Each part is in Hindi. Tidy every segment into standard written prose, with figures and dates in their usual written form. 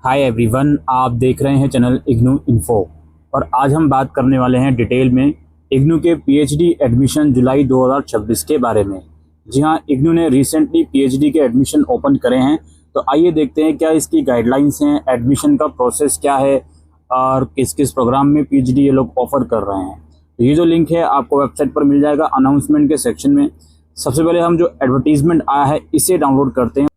हाय एवरीवन, आप देख रहे हैं चैनल इग्नू इन्फो। और आज हम बात करने वाले हैं डिटेल में इग्नू के पीएचडी एडमिशन जुलाई 2026 के बारे में। जी हाँ, इग्नू ने रिसेंटली पीएचडी के एडमिशन ओपन करे हैं। तो आइए देखते हैं क्या इसकी गाइडलाइंस हैं, एडमिशन का प्रोसेस क्या है और किस किस प्रोग्राम में पीएचडी ये लोग ऑफर कर रहे हैं। तो ये जो लिंक है आपको वेबसाइट पर मिल जाएगा अनाउंसमेंट के सेक्शन में। सबसे पहले हम जो एडवर्टीजमेंट आया है इसे डाउनलोड करते हैं।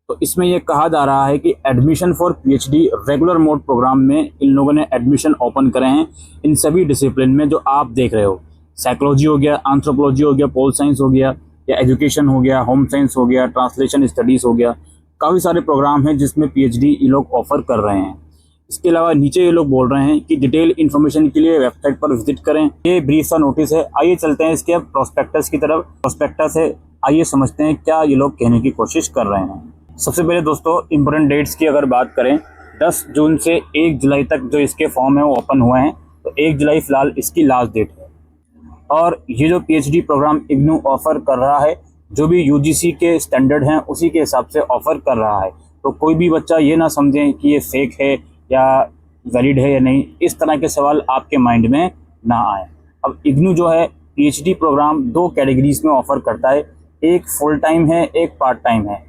तो इसमें यह कहा जा रहा है कि admission for PhD regular mode programme में इन लोगों ने एडमिशन ओपन करे हैं इन सभी डिसिप्लिन में जो आप देख रहे हो। साइकोलॉजी हो गया, एंथ्रोपोलॉजी हो गया, पोल साइंस हो गया, या एजुकेशन हो गया, होम साइंस हो गया, ट्रांसलेशन स्टडीज़ हो गया। काफ़ी सारे प्रोग्राम हैं जिसमें पीएचडी ये लोग ऑफर कर रहे हैं। इसके अलावा नीचे ये लोग बोल रहे हैं कि डिटेल इन्फॉर्मेशन के लिए वेबसाइट पर विजिट करें। ये ब्रीफ सा नोटिस है। आइए चलते हैं इसके प्रोस्पेक्टस की तरफ। प्रोस्पेक्टस है, आइए समझते हैं क्या ये लोग कहने की कोशिश कर रहे हैं। सबसे पहले दोस्तों इम्पोर्टेंट डेट्स की अगर बात करें, 10 जून से 1 जुलाई तक जो इसके फॉर्म है वो ओपन हुए हैं। तो 1 जुलाई फिलहाल इसकी लास्ट डेट है। और ये जो पीएचडी प्रोग्राम इग्नू ऑफर कर रहा है, जो भी यूजीसी के स्टैंडर्ड हैं उसी के हिसाब से ऑफर कर रहा है। तो कोई भी बच्चा ये ना समझें कि ये फेक है या वैलिड है या नहीं, इस तरह के सवाल आपके माइंड में ना आए। अब इग्नू जो है पीएचडी प्रोग्राम 2 कैटेगरीज में ऑफर करता है, एक फुल टाइम है, एक पार्ट टाइम है।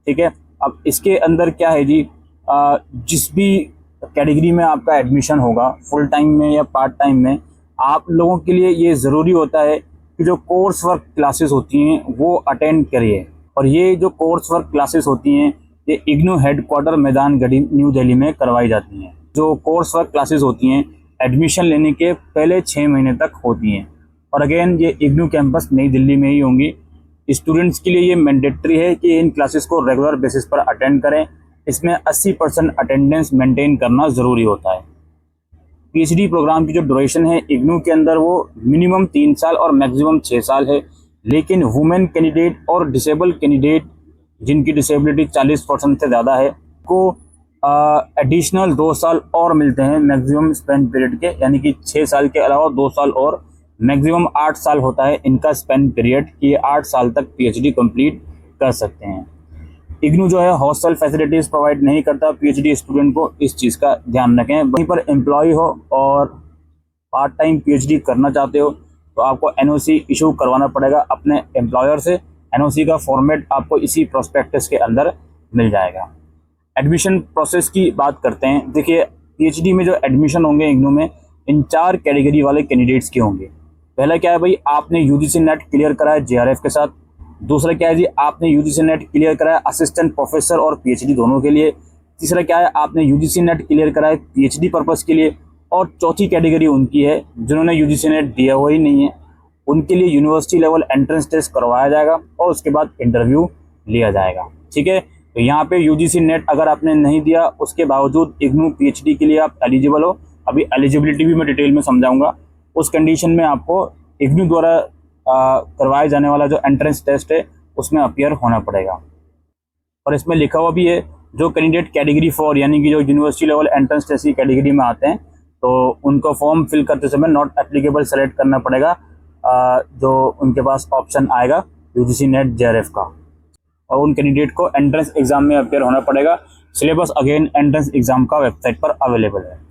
ठीक है, अब इसके अंदर क्या है जी, जिस भी कैटेगरी में आपका एडमिशन होगा, फुल टाइम में या पार्ट टाइम में, आप लोगों के लिए ये ज़रूरी होता है कि जो कोर्स वर्क क्लासेस होती हैं वो अटेंड करिए। और ये जो कोर्स वर्क क्लासेस होती हैं ये इग्नू हेडक्वार्टर मैदान गढ़ी न्यू दिल्ली में करवाई जाती हैं। जो कोर्स वर्क क्लासेस होती हैं एडमिशन लेने के पहले 6 महीने तक होती हैं। और अगेन ये इग्नू कैंपस नई दिल्ली में ही होंगी। स्टूडेंट्स के लिए ये मैंडेटरी है कि इन क्लासेस को रेगुलर बेसिस पर अटेंड करें। इसमें 80% अटेंडेंस मेंटेन करना ज़रूरी होता है। पीएचडी प्रोग्राम की जो ड्यूरेशन है इग्नू के अंदर वो मिनिमम 3 साल और मैक्सिमम 6 साल है। लेकिन वुमेन कैंडिडेट और डिसेबल कैंडिडेट जिनकी डिसेबिलिटी 40% से ज़्यादा है को एडिशनल 2 साल और मिलते हैं मैक्सिमम स्पेन पीरियड के, यानी कि 6 साल के अलावा 2 साल और मैक्सिमम 8 साल होता है इनका स्पेन पीरियड कि ये 8 साल तक पीएचडी कंप्लीट कर सकते हैं। इग्नू जो है हॉस्टल फैसिलिटीज़ प्रोवाइड नहीं करता पीएचडी स्टूडेंट को, इस चीज़ का ध्यान रखें। वहीं पर एम्प्लॉय हो और पार्ट टाइम पीएचडी करना चाहते हो तो आपको एनओसी इशू करवाना पड़ेगा अपने एम्प्लॉयर से। एनओसी का फॉर्मेट आपको इसी प्रोस्पेक्टस के अंदर मिल जाएगा। एडमिशन प्रोसेस की बात करते हैं। देखिए, पीएचडी में जो एडमिशन होंगे इग्नू में, इन 4 कैटेगरी वाले कैंडिडेट्स के होंगे। पहला क्या है भाई, आपने यूजीसी नेट क्लियर करा है जेआरएफ के साथ। दूसरा क्या है जी, आपने यूजीसी नेट क्लियर करा है असिस्टेंट प्रोफेसर और पीएचडी दोनों के लिए। तीसरा क्या है, आपने यूजीसी नेट क्लियर करा है पीएचडी पर्पस के लिए। और चौथी कैटेगरी उनकी है जिन्होंने यूजीसी नेट दिया हुआ ही नहीं है, उनके लिए यूनिवर्सिटी लेवल एंट्रेंस टेस्ट करवाया जाएगा और उसके बाद इंटरव्यू लिया जाएगा। ठीक है, तो यहाँ पे यूजीसी नेट अगर आपने नहीं दिया उसके बावजूद इग्नू पीएचडी के लिए आप एलिजिबल हो। अभी एलिजिबिलिटी भी मैं डिटेल में समझाऊंगा। उस कंडीशन में आपको इग्नू द्वारा करवाए जाने वाला जो एंट्रेंस टेस्ट है उसमें अपीयर होना पड़ेगा। और इसमें लिखा हुआ भी है जो कैंडिडेट कैटेगरी 4 यानी कि जो यूनिवर्सिटी लेवल एंट्रेंस टेस्ट की कैटेगरी में आते हैं तो उनको फॉर्म फिल करते समय नॉट एप्लीकेबल सेलेक्ट करना पड़ेगा, जो उनके पास ऑप्शन आएगा यूजीसी नेट जेआरएफ का। और उन कैंडिडेट को एंट्रेंस एग्जाम में अपीयर होना पड़ेगा। सिलेबस अगेन एंट्रेंस एग्जाम का वेबसाइट पर अवेलेबल है।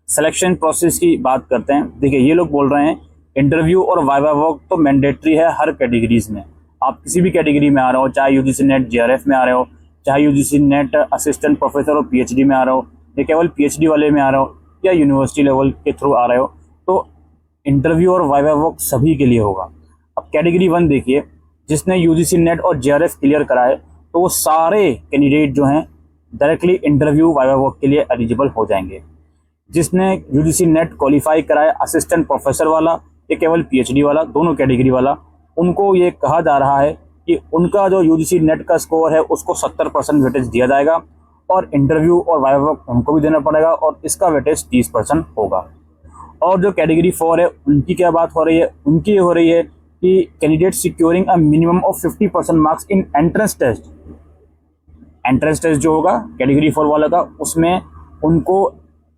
सिलेक्शन प्रोसेस की बात करते हैं। देखिए, ये लोग बोल रहे हैं इंटरव्यू और वाइवा वर्क तो मैंडेटरी है हर कैटेगरीज में। आप किसी भी कैटेगरी में आ रहे हो, चाहे यूजीसी नेट जेआरएफ में आ रहे हो, चाहे यूजीसी नेट असिस्टेंट प्रोफेसर और पीएचडी में आ रहे हो, या केवल पीएचडी वाले में आ रहे हो, या यूनिवर्सिटी लेवल के थ्रू आ रहे हो, तो इंटरव्यू और वाइवा वर्क सभी के लिए होगा। अब कैटेगरी 1 देखिए, जिसने यूजीसी नेट और जेआरएफ क्लियर करा है तो वो सारे कैंडिडेट जो हैं डायरेक्टली इंटरव्यू वाइवा वर्क के लिए एलिजिबल हो जाएंगे। जिसने यूजीसी नेट क्वालिफाई कराया असिस्टेंट प्रोफेसर वाला या केवल पीएचडी वाला, दोनों कैटेगरी वाला, उनको ये कहा जा रहा है कि उनका जो यूजीसी नेट का स्कोर है उसको 70% वेटेज दिया जाएगा और इंटरव्यू और वाइवा वर्क उनको भी देना पड़ेगा और इसका वेटेज 30% होगा। और जो कैटेगरी 4 है उनकी क्या बात हो रही है, उनकी ये हो रही है कि candidate securing a minimum of 50% marks in entrance test. Entrance test जो होगा कैटेगरी 4 वाला का, उसमें उनको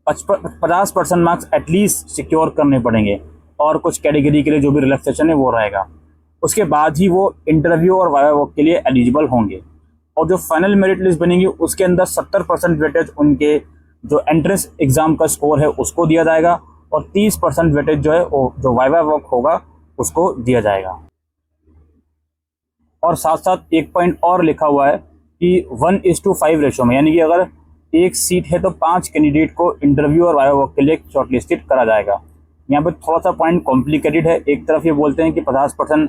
50% मार्क्स एटलीस्ट सिक्योर करने पड़ेंगे और कुछ कैटेगरी के लिए जो भी रिलैक्सेशन है वो रहेगा। उसके बाद ही वो इंटरव्यू और वाइवा वर्क के लिए एलिजिबल होंगे। और जो फाइनल मेरिट लिस्ट बनेगी उसके अंदर 70% वेटेज उनके जो एंट्रेंस एग्ज़ाम का स्कोर है उसको दिया जाएगा और 30% वेटेज जो है वो जो वाइवा वर्क होगा उसको दिया जाएगा। और साथ साथ एक पॉइंट और लिखा हुआ है कि 1:5 रेशो में, यानी कि अगर एक सीट है तो 5 कैंडिडेट को इंटरव्यू और वाइवा वर्क के लिए शॉर्टलिस्टेड करा जाएगा। यहाँ पर थोड़ा सा पॉइंट कॉम्प्लिकेटेड है। एक तरफ ये बोलते हैं कि 50%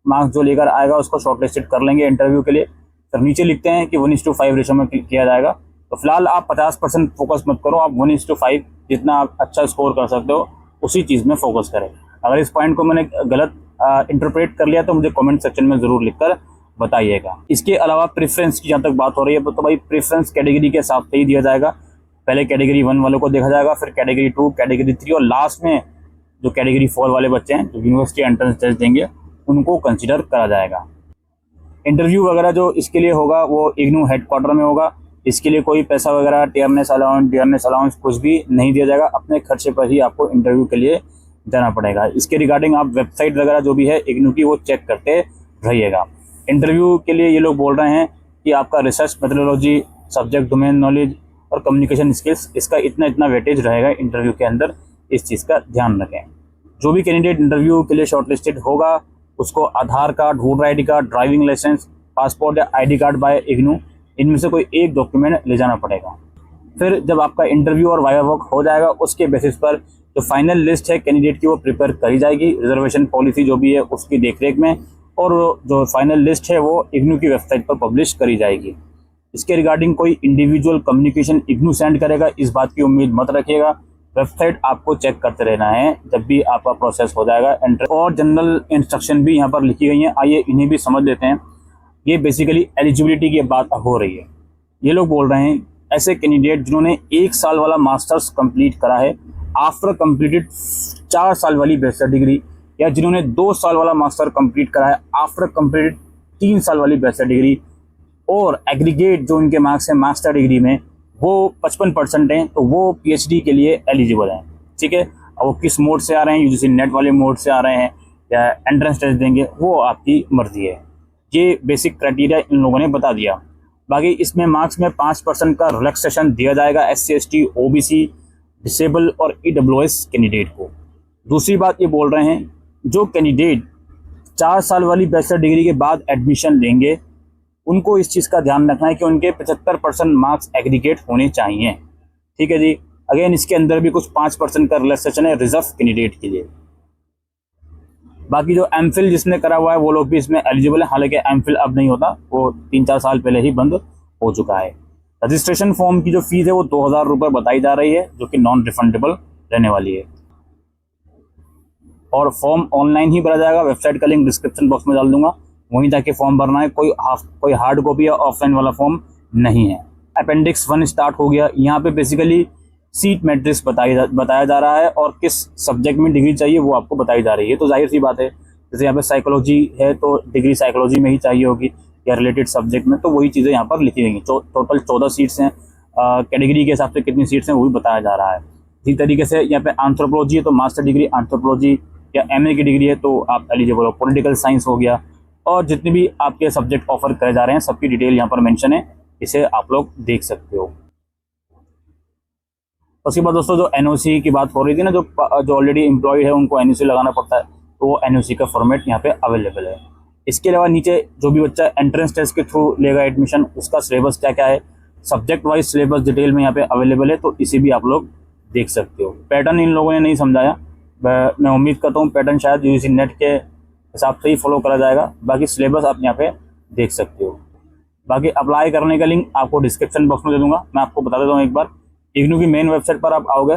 मार्क्स जो लेकर आएगा उसको शॉर्टलिस्टेड कर लेंगे इंटरव्यू के लिए, तो नीचे लिखते हैं कि 1:5 रेशो में किया जाएगा। तो फिलहाल आप 50% फोकस मत करो, आप 1:5 जितना आप अच्छा स्कोर कर सकते हो उसी चीज़ में फोकस करें। अगर इस पॉइंट को मैंने गलत इंटरप्रेट कर लिया तो मुझे कमेंट सेक्शन में ज़रूर लिखकर बताइएगा। इसके अलावा प्रेफरेंस की जहाँ तक बात हो रही है तो भाई प्रेफरेंस कैटेगरी के हिसाब से ही दिया जाएगा। पहले कैटेगरी 1 वालों को देखा जाएगा, फिर कैटेगरी 2, कैटेगरी 3 और लास्ट में जो कैटेगरी 4 वाले बच्चे हैं जो यूनिवर्सिटी एंट्रेंस टेस्ट देंगे उनको कंसिडर करा जाएगा। इंटरव्यू वगैरह जो इसके लिए होगा वो इग्नू हेडक्वार्टर में होगा। इसके लिए कोई पैसा वगैरह टियरनेस अलाउंस कुछ भी नहीं दिया जाएगा, अपने खर्चे पर ही आपको इंटरव्यू के लिए जाना पड़ेगा। इसके रिगार्डिंग आप वेबसाइट वगैरह जो भी है इग्नू की वो चेक करते रहिएगा। इंटरव्यू के लिए ये लोग बोल रहे हैं कि आपका research methodology, subject domain knowledge और कम्युनिकेशन स्किल्स, इसका इतना वेटेज रहेगा इंटरव्यू के अंदर, इस चीज़ का ध्यान रखें। जो भी कैंडिडेट इंटरव्यू के लिए शॉर्टलिस्टेड होगा उसको Aadhaar card, voter ID card, driving licence, passport या ID कार्ड बाय इग्नू, इनमें से कोई एक डॉक्यूमेंट ले जाना पड़ेगा। फिर जब आपका इंटरव्यू और वाइवा वर्क हो जाएगा उसके बेसिस पर जो फाइनल लिस्ट है कैंडिडेट की वो प्रिपेयर करी जाएगी रिजर्वेशन पॉलिसी जो भी है उसकी देखरेख में, और जो फाइनल लिस्ट है वो इग्नू की वेबसाइट पर पब्लिश करी जाएगी। इसके रिगार्डिंग कोई इंडिविजुअल कम्युनिकेशन इग्नू सेंड करेगा इस बात की उम्मीद मत रखिएगा। वेबसाइट आपको चेक करते रहना है जब भी आपका प्रोसेस हो जाएगा। और जनरल इंस्ट्रक्शन भी यहाँ पर लिखी गई हैं, आइए इन्हें भी समझ लेते हैं। ये बेसिकली एलिजिबिलिटी की बात हो रही है। ये लोग बोल रहे हैं ऐसे कैंडिडेट जिन्होंने 1 साल वाला मास्टर्स कंप्लीट करा है आफ्टर कंप्लीटेड 4 साल वाली बैचलर डिग्री, या जिन्होंने 2 साल वाला मास्टर कंप्लीट करा है आफ्टर कंप्लीटेड 3 साल वाली बैचलर डिग्री, और एग्रीगेट जो उनके मार्क्स हैं मास्टर डिग्री में वो 55% हैं, तो वो PhD के लिए एलिजिबल हैं। ठीक है, अब वो किस मोड से आ रहे हैं, UGC नेट वाले मोड से आ रहे हैं या एंट्रेंस टेस्ट देंगे, वो आपकी मर्जी है। ये बेसिक क्राइटेरिया इन लोगों ने बता दिया। बाकी इसमें मार्क्स में 5% का रिलैक्सेशन दिया जाएगा SC ST OBC डिसेबल और EWS कैंडिडेट को। दूसरी बात ये बोल रहे हैं जो कैंडिडेट 4 साल वाली बैचलर डिग्री के बाद एडमिशन लेंगे उनको इस चीज़ का ध्यान रखना है कि उनके 75% मार्क्स एग्रीगेट होने चाहिए। ठीक है जी। अगेन इसके अंदर भी कुछ 5% का रिलैक्सेशन है रिजर्व कैंडिडेट के लिए। बाकी जो MPhil जिसने करा हुआ है वो लोग भी इसमें एलिजिबल है, हालांकि MPhil अब नहीं होता, वो 3-4 साल पहले ही बंद हो चुका है। रजिस्ट्रेशन फॉर्म की जो फीस है वो 2000 रुपये बताई जा रही है जो कि नॉन रिफंडेबल रहने वाली है, और फॉर्म ऑनलाइन ही भरा जाएगा। वेबसाइट का लिंक डिस्क्रिप्शन बॉक्स में डाल दूंगा, वहीं जाके फॉर्म भरना है। कोई हार्ड कॉपी या ऑफलाइन वाला फॉर्म नहीं है। अपेंडिक्स 1 स्टार्ट हो गया। यहाँ पे बेसिकली सीट मैट्रिक्स बताया जा रहा है और किस सब्जेक्ट में डिग्री चाहिए वो आपको बताई जा रही है। तो जाहिर सी बात है, जैसे यहाँ पे साइकोलॉजी है तो डिग्री साइकोलॉजी में ही चाहिए होगी या रिलेटेड सब्जेक्ट में, तो वही चीज़ें यहाँ पर लिखी गई हैं। टोटल 14 सीट्स हैं। कैटेगरी के हिसाब से कितनी सीट्स हैं वो भी बताया जा रहा है। इसी तरीके से यहाँ पे एंथ्रोपोलॉजी है तो मास्टर डिग्री एंथ्रोपोलॉजी या MA की डिग्री है तो आप एलिजिबल हो। पॉलिटिकल साइंस हो गया, और जितने भी आपके सब्जेक्ट ऑफर करे जा रहे हैं सबकी डिटेल यहाँ पर मेंशन है, इसे आप लोग देख सकते हो। उसके बाद दोस्तों जो NOC की बात हो रही थी ना, जो ऑलरेडी एम्प्लॉयड है उनको NOC लगाना पड़ता है, तो वो NOC का फॉर्मेट यहाँ पे अवेलेबल है। इसके अलावा नीचे जो भी बच्चा एंट्रेंस टेस्ट के थ्रू लेगा एडमिशन, उसका सिलेबस क्या क्या है, सब्जेक्ट वाइज सिलेबस डिटेल में यहाँ पे अवेलेबल है, तो इसे भी आप लोग देख सकते हो। पैटर्न इन लोगों ने नहीं समझाया, मैं उम्मीद करता हूँ पैटर्न शायद UGC नेट के हिसाब से ही फॉलो करा जाएगा। बाकी सिलेबस आप यहाँ पे देख सकते हो। बाकी अप्लाई करने का लिंक आपको डिस्क्रिप्शन बॉक्स में दे दूंगा। मैं आपको बता देता हूँ एक बार, इग्नू की मेन वेबसाइट पर आप आओगे।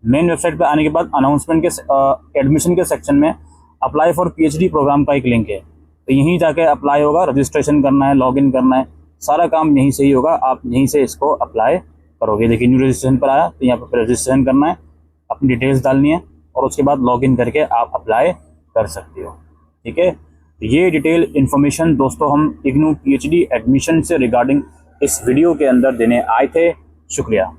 मेन वेबसाइट पर आने के बाद अनाउंसमेंट के एडमिशन के सेक्शन में अप्लाई फॉर PhD प्रोग्राम का एक लिंक है, तो यहीं जाके अप्लाई होगा। रजिस्ट्रेशन करना है, लॉगिन करना है, सारा काम यहीं से ही होगा। आप यहीं से इसको अप्लाई करोगे। देखिए न्यू रजिस्ट्रेशन पर आया, तो यहाँ पर रजिस्ट्रेशन करना है, अपनी डिटेल्स डालनी है और उसके बाद लॉगिन करके आप अप्लाई कर सकते हो। ठीक है, ये डिटेल इन्फॉर्मेशन दोस्तों हम इग्नू PhD एडमिशन से रिगार्डिंग इस वीडियो के अंदर देने आए थे। शुक्रिया।